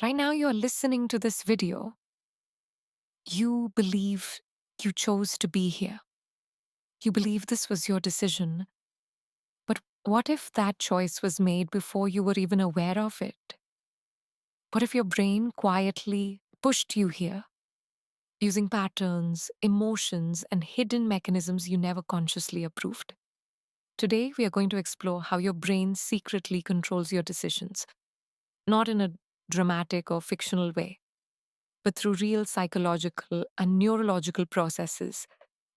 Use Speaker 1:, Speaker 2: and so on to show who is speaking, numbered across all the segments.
Speaker 1: Right now, you're listening to this video. You believe you chose to be here. You believe this was your decision. But what if that choice was made before you were even aware of it? What if your brain quietly pushed you here using patterns, emotions, and hidden mechanisms you never consciously approved? Today, we are going to explore how your brain secretly controls your decisions, not in a dramatic or fictional way, but through real psychological and neurological processes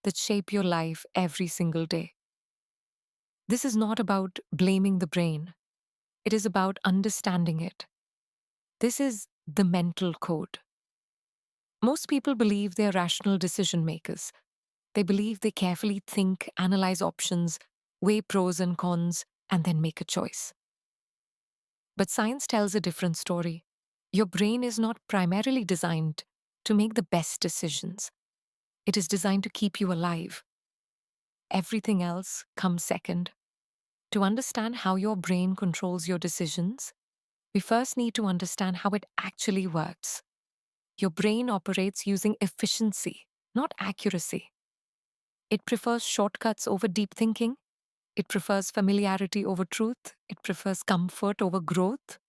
Speaker 1: that shape your life every single day. This is not about blaming the brain, it is about understanding it. This is the mental code. Most people believe they are rational decision makers. They believe they carefully think, analyze options, weigh pros and cons, and then make a choice. But science tells a different story. Your brain is not primarily designed to make the best decisions, it is designed to keep you alive. Everything else comes second. To understand how your brain controls your decisions, we first need to understand how it actually works. Your brain operates using efficiency, not accuracy. It prefers shortcuts over deep thinking. It prefers familiarity over truth. It prefers comfort over growth.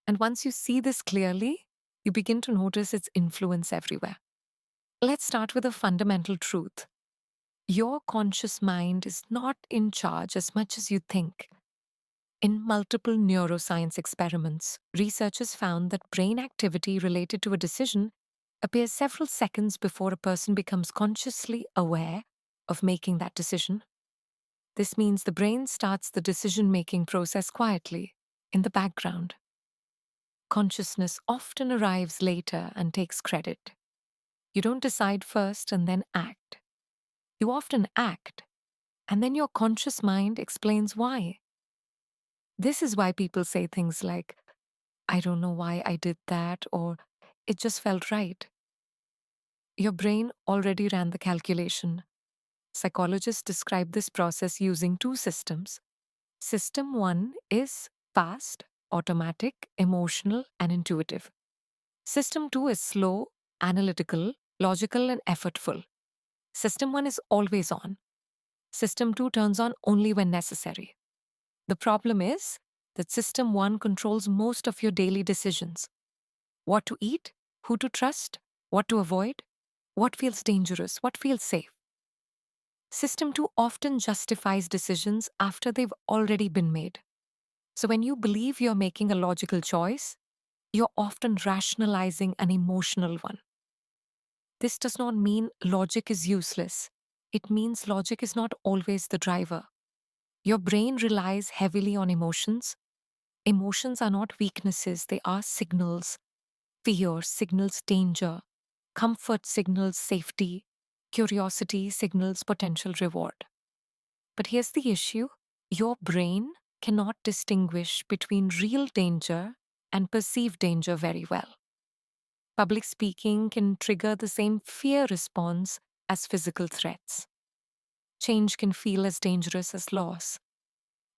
Speaker 1: And once you see this clearly, you begin to notice its influence everywhere. Let's start with a fundamental truth. Your conscious mind is not in charge as much as you think. In multiple neuroscience experiments, researchers found that brain activity related to a decision appears several seconds before a person becomes consciously aware of making that decision. This means the brain starts the decision making process quietly, in the background. Consciousness often arrives later and takes credit. You don't decide first and then act. You often act, and then your conscious mind explains why. This is why people say things like, I don't know why I did that, or it just felt right. Your brain already ran the calculation. Psychologists describe this process using two systems. System one is fast, automatic, emotional, and intuitive. System two is slow, analytical, logical, and effortful. System one is always on. System two turns on only when necessary. The problem is that system one controls most of your daily decisions: what to eat, who to trust, what to avoid, what feels dangerous, what feels safe. System 2 often justifies decisions after they've already been made. So when you believe you're making a logical choice, you're often rationalizing an emotional one. This does not mean logic is useless. It means logic is not always the driver. Your brain relies heavily on emotions. Emotions are not weaknesses, they are signals. Fear signals danger. Comfort signals safety. Curiosity signals potential reward. But here's the issue: your brain cannot distinguish between real danger and perceived danger very well. Public speaking can trigger the same fear response as physical threats. Change can feel as dangerous as loss.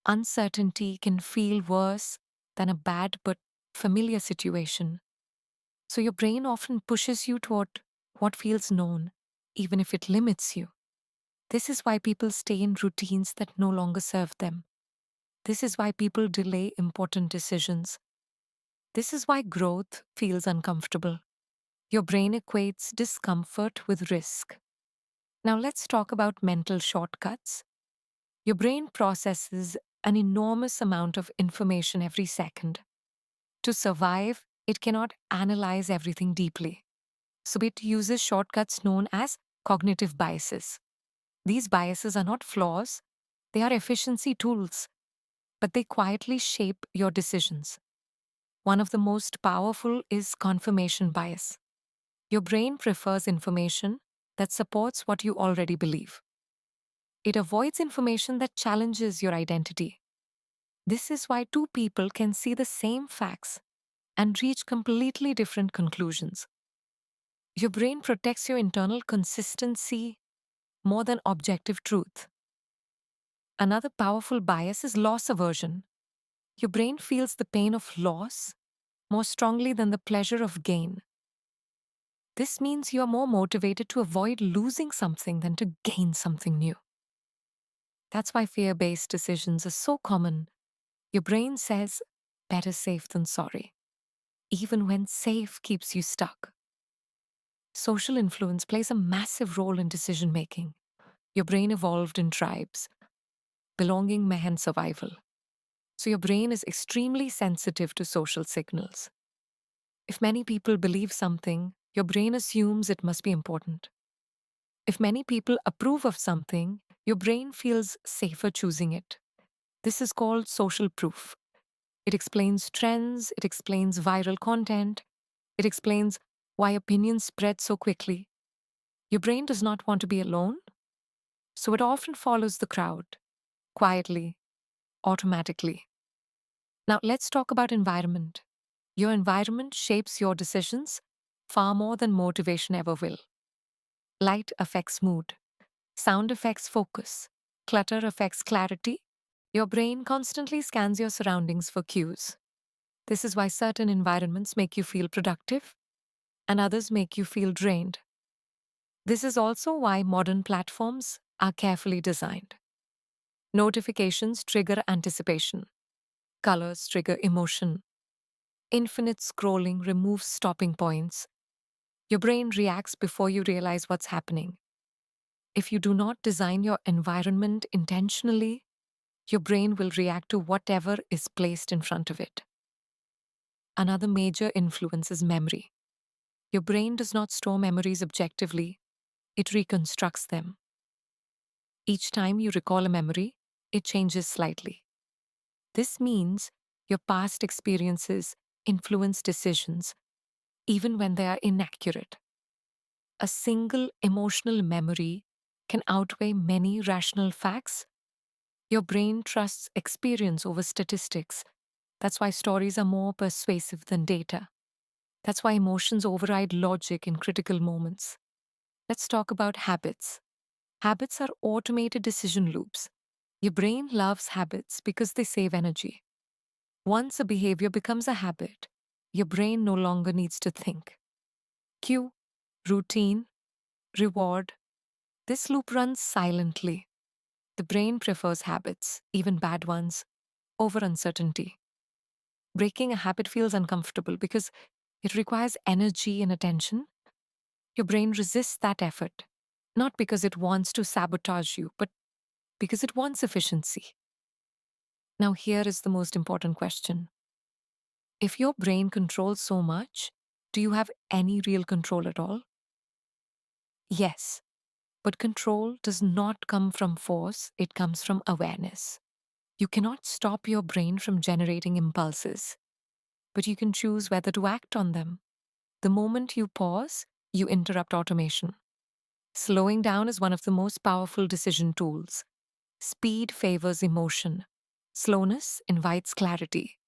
Speaker 1: Uncertainty can feel worse than a bad but familiar situation. So your brain often pushes you toward what feels known, even if it limits you. This is why people stay in routines that no longer serve them. This is why people delay important decisions. This is why growth feels uncomfortable. Your brain equates discomfort with risk. Now let's talk about mental shortcuts. Your brain processes an enormous amount of information every second. To survive, it cannot analyze everything deeply. So it uses shortcuts known as cognitive biases. These biases are not flaws, they are efficiency tools, but they quietly shape your decisions. One of the most powerful is confirmation bias. Your brain prefers information that supports what you already believe. It avoids information that challenges your identity. This is why two people can see the same facts and reach completely different conclusions. Your brain protects your internal consistency more than objective truth. Another powerful bias is loss aversion. Your brain feels the pain of loss more strongly than the pleasure of gain. This means you are more motivated to avoid losing something than to gain something new. That's why fear based decisions are so common. Your brain says, better safe than sorry, even when safe keeps you stuck. Social influence plays a massive role in decision making. Your brain evolved in tribes. Belonging meant survival. So your brain is extremely sensitive to social signals. If many people believe something, your brain assumes it must be important. If many people approve of something, your brain feels safer choosing it. This is called social proof. It explains trends, it explains viral content, it explains why opinions spread so quickly. Your brain does not want to be alone, so it often follows the crowd, quietly, automatically. Now, let's talk about environment. Your environment shapes your decisions far more than motivation ever will. Light affects mood, sound affects focus, clutter affects clarity. Your brain constantly scans your surroundings for cues. This is why certain environments make you feel productive and others make you feel drained. This is also why modern platforms are carefully designed. Notifications trigger anticipation, colors trigger emotion, infinite scrolling removes stopping points. Your brain reacts before you realize what's happening. If you do not design your environment intentionally, your brain will react to whatever is placed in front of it. Another major influence is memory. Your brain does not store memories objectively, it reconstructs them. Each time you recall a memory, it changes slightly. This means your past experiences influence decisions, even when they are inaccurate. A single emotional memory can outweigh many rational facts. Your brain trusts experience over statistics. That's why stories are more persuasive than data. That's why emotions override logic in critical moments. Let's talk about habits. Habits are automated decision loops. Your brain loves habits because they save energy. Once a behavior becomes a habit, your brain no longer needs to think. Cue, routine, reward. This loop runs silently. The brain prefers habits, even bad ones, over uncertainty. Breaking a habit feels uncomfortable because it requires energy and attention. Your brain resists that effort, not because it wants to sabotage you, but because it wants efficiency. Now, here is the most important question. If your brain controls so much, do you have any real control at all? Yes, but control does not come from force, it comes from awareness. You cannot stop your brain from generating impulses, but you can choose whether to act on them. The moment you pause, you interrupt automation. Slowing down is one of the most powerful decision tools. Speed favors emotion. Slowness invites clarity.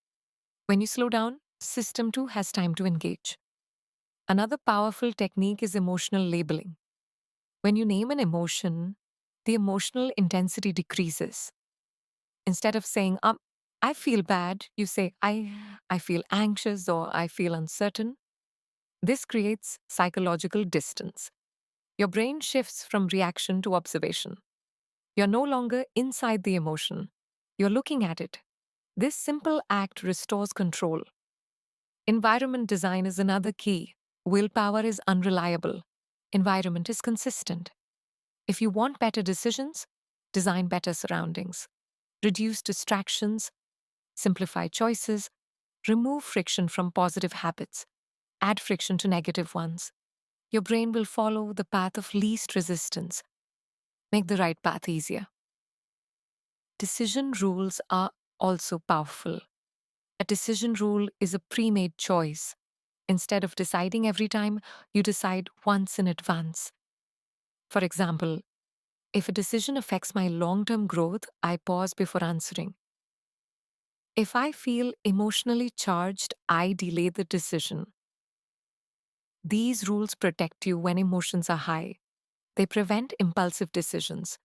Speaker 1: When you slow down, System 2 has time to engage. Another powerful technique is emotional labeling. When you name an emotion, the emotional intensity decreases. Instead of saying, I feel bad, you say, I feel anxious or I feel uncertain. This creates psychological distance. Your brain shifts from reaction to observation. You're no longer inside the emotion, you're looking at it. This simple act restores control. Environment design is another key. Willpower is unreliable. Environment is consistent. If you want better decisions, design better surroundings. Reduce distractions, simplify choices, remove friction from positive habits, add friction to negative ones. Your brain will follow the path of least resistance. Make the right path easier. Decision rules are also powerful. A decision rule is a pre made choice. Instead of deciding every time, you decide once in advance. For example, if a decision affects my long term growth, I pause before answering. If I feel emotionally charged, I delay the decision. These rules protect you when emotions are high. They prevent impulsive decisions.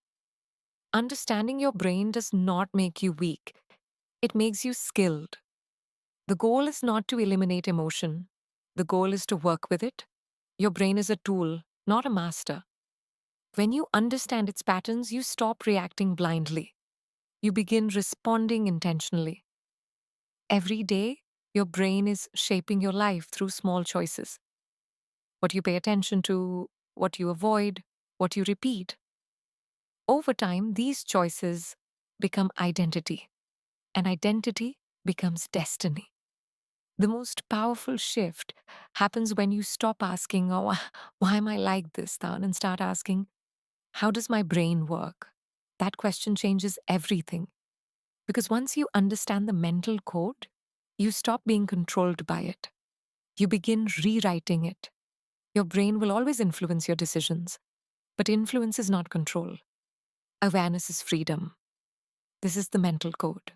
Speaker 1: Understanding your brain does not make you weak, it makes you skilled. The goal is not to eliminate emotion. The goal is to work with it. Your brain is a tool, not a master. When you understand its patterns, you stop reacting blindly. You begin responding intentionally. Every day, your brain is shaping your life through small choices. What you pay attention to, what you avoid, what you repeat. Over time, these choices become identity, and identity becomes destiny. The most powerful shift happens when you stop asking, oh, why am I like this, Tan, and start asking, how does my brain work? That question changes everything. Because once you understand the mental code, you stop being controlled by it. You begin rewriting it. Your brain will always influence your decisions, but influence is not control. Awareness is freedom. This is the mental code.